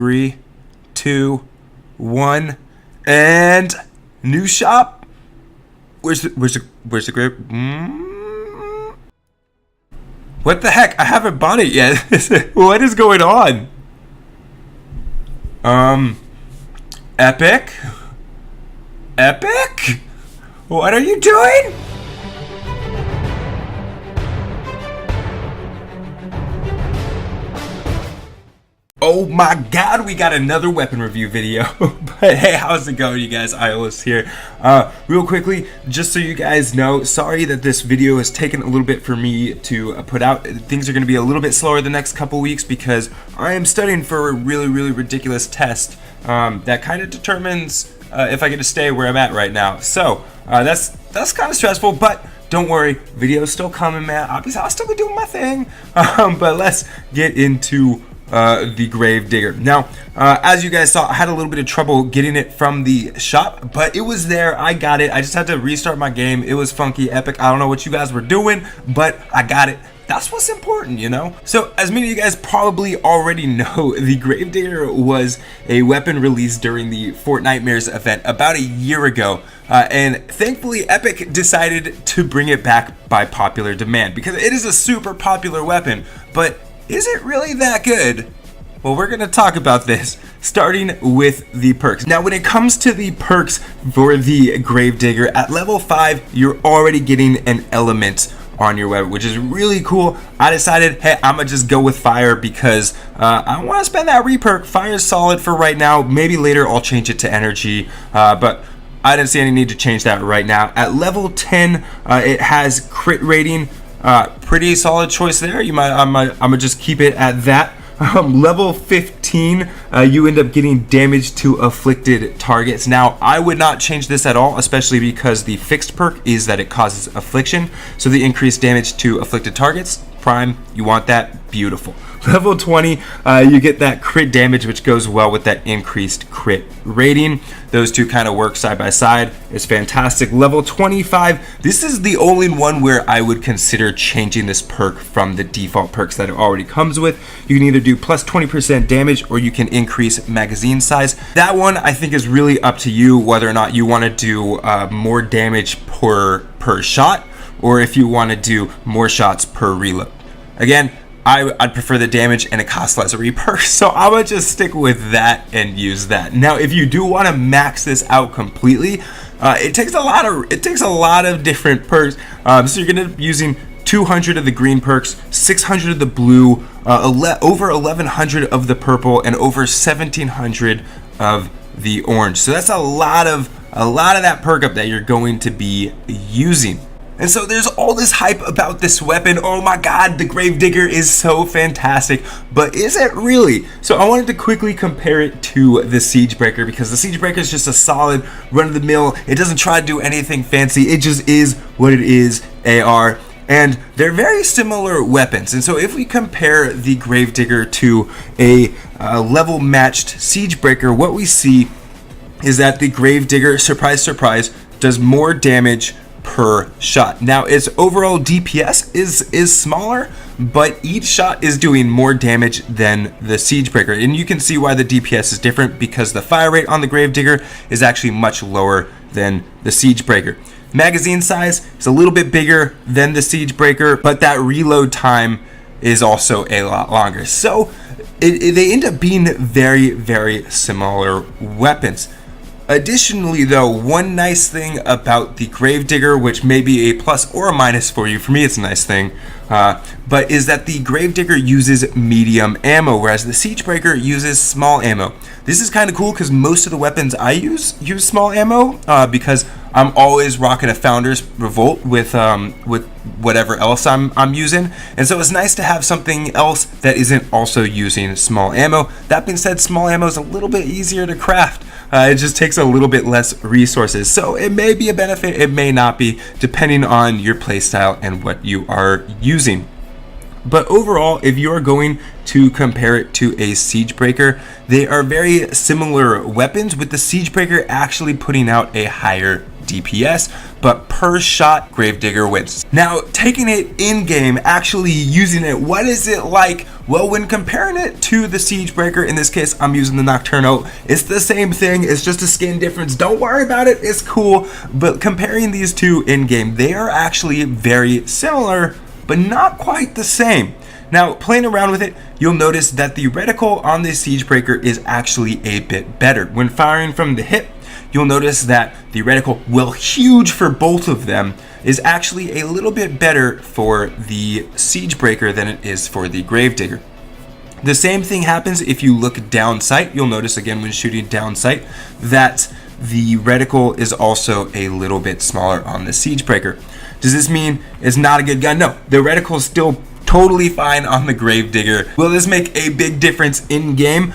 3, 2, 1, and new shop. Where's the grave? What the heck? I haven't bought it yet. What is going on? Epic? What are you doing? Oh my god, we got another weapon review video. But hey, how's it going, you guys? Iolaus here. Real quickly, just so you guys know, sorry that this video has taken a little bit for me to put out. Things are going to be a little bit slower the next couple weeks because I am studying for a really ridiculous test that kind of determines if I get to stay where I'm at right now. So that's kind of stressful, but don't worry, videos still coming, man. I'll still be doing my thing. But let's get into the Gravedigger. Now, as you guys saw, I had a little bit of trouble getting it from the shop, but it was there. I got it. I just had to restart my game. It was funky, epic. I don't know what you guys were doing, but I got it. That's what's important, you know? So, as many of you guys probably already know, the Gravedigger was a weapon released during the Fortnite event about a year ago. And thankfully, Epic decided to bring it back by popular demand because it is a super popular weapon, but is it really that good? Well, we're going to talk about this, starting with the perks. Now, when it comes to the perks for the Gravedigger, at level 5, you're already getting an element on your weapon, which is really cool. I decided, hey, I'm going to just go with fire because I don't want to spend that re-perk. Fire is solid for right now. Maybe later I'll change it to energy, but I didn't see any need to change that right now. At level 10, it has crit rating. Pretty solid choice there. I'm gonna just keep it at that. Level 15, you end up getting damage to afflicted targets. Now, I would not change this at all, especially because the fixed perk is that it causes affliction. So the increased damage to afflicted targets, prime, you want that, beautiful. Level 20, you get that crit damage, which goes well with that increased crit rating. Those two kind of work side by side. It's fantastic. Level 25, this is the only one where I would consider changing this perk from the default perks that it already comes with. You can either do plus 20% damage or you can increase magazine size. That one I think is really up to you whether or not you want to do more damage per shot or if you want to do more shots per reload. Again, I'd prefer the damage and it costs less re-perk, so I'm gonna just stick with that and use that. Now, if you do want to max this out completely, it takes a lot of different perks. So you're gonna be using 200 of the green perks, 600 of the blue, over 1100 of the purple, and over 1700 of the orange. So that's a lot of that perk up that you're going to be using. And so there's all this hype about this weapon. Oh my god, the Gravedigger is so fantastic, but is it really? So I wanted to quickly compare it to the Siegebreaker because the Siegebreaker is just a solid run-of-the-mill. It doesn't try to do anything fancy. It just is what it is, AR. And they're very similar weapons. And so if we compare the Gravedigger to a level-matched Siegebreaker, what we see is that the Gravedigger, surprise, surprise, does more damage per shot. Now, its overall DPS is smaller, but each shot is doing more damage than the Siegebreaker. And you can see why the DPS is different because the fire rate on the Gravedigger is actually much lower than the Siegebreaker. Magazine size is a little bit bigger than the Siegebreaker, but that reload time is also a lot longer. So they end up being very similar weapons. Additionally, though, one nice thing about the Gravedigger, which may be a plus or a minus for you, for me it's a nice thing, but is that the Gravedigger uses medium ammo, whereas the Siegebreaker uses small ammo. This is kind of cool because most of the weapons I use small ammo because I'm always rocking a Founder's Revolt with whatever else I'm using, and so it's nice to have something else that isn't also using small ammo. That being said, small ammo is a little bit easier to craft. It just takes a little bit less resources, so it may be a benefit, it may not be, depending on your playstyle and what you are using. But overall, if you are going to compare it to a Siegebreaker, they are very similar weapons, with the Siegebreaker actually putting out a higher DPS, but per shot, Gravedigger wins. Now, taking it in-game, actually using it, what is it like? Well, when comparing it to the Siegebreaker, in this case, I'm using the Nocturno, it's the same thing, it's just a skin difference. Don't worry about it, it's cool. But comparing these two in-game, they are actually very similar, but not quite the same. Now, playing around with it, you'll notice that the reticle on the Siegebreaker is actually a bit better. When firing from the hip, you'll notice that the reticle, while huge for both of them, is actually a little bit better for the Siegebreaker than it is for the Gravedigger. The same thing happens if you look down sight. You'll notice again when shooting down sight that the reticle is also a little bit smaller on the Siegebreaker. Does this mean it's not a good gun? No, the reticle is still totally fine on the Gravedigger. Will this make a big difference in game?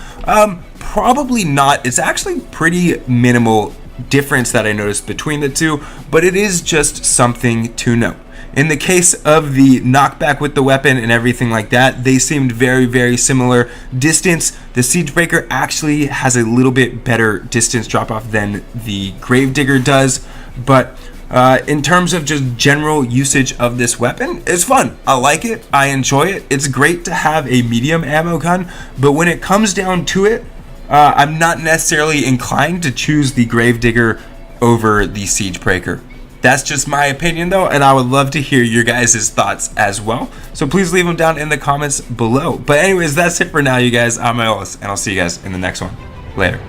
Probably not. It's actually pretty minimal difference that I noticed between the two, but it is just something to know. In the case of the knockback with the weapon and everything like that, they seemed very, very similar. Distance, the Siegebreaker actually has a little bit better distance drop off than the Gravedigger does, but in terms of just general usage of this weapon, it's fun. I like it. I enjoy it. It's great to have a medium ammo gun, but when it comes down to it, I'm not necessarily inclined to choose the Gravedigger over the Siegebreaker. That's just my opinion though, and I would love to hear your guys' thoughts as well. So please leave them down in the comments below. But anyways, that's it for now, you guys. I'm Iolaus, and I'll see you guys in the next one. Later.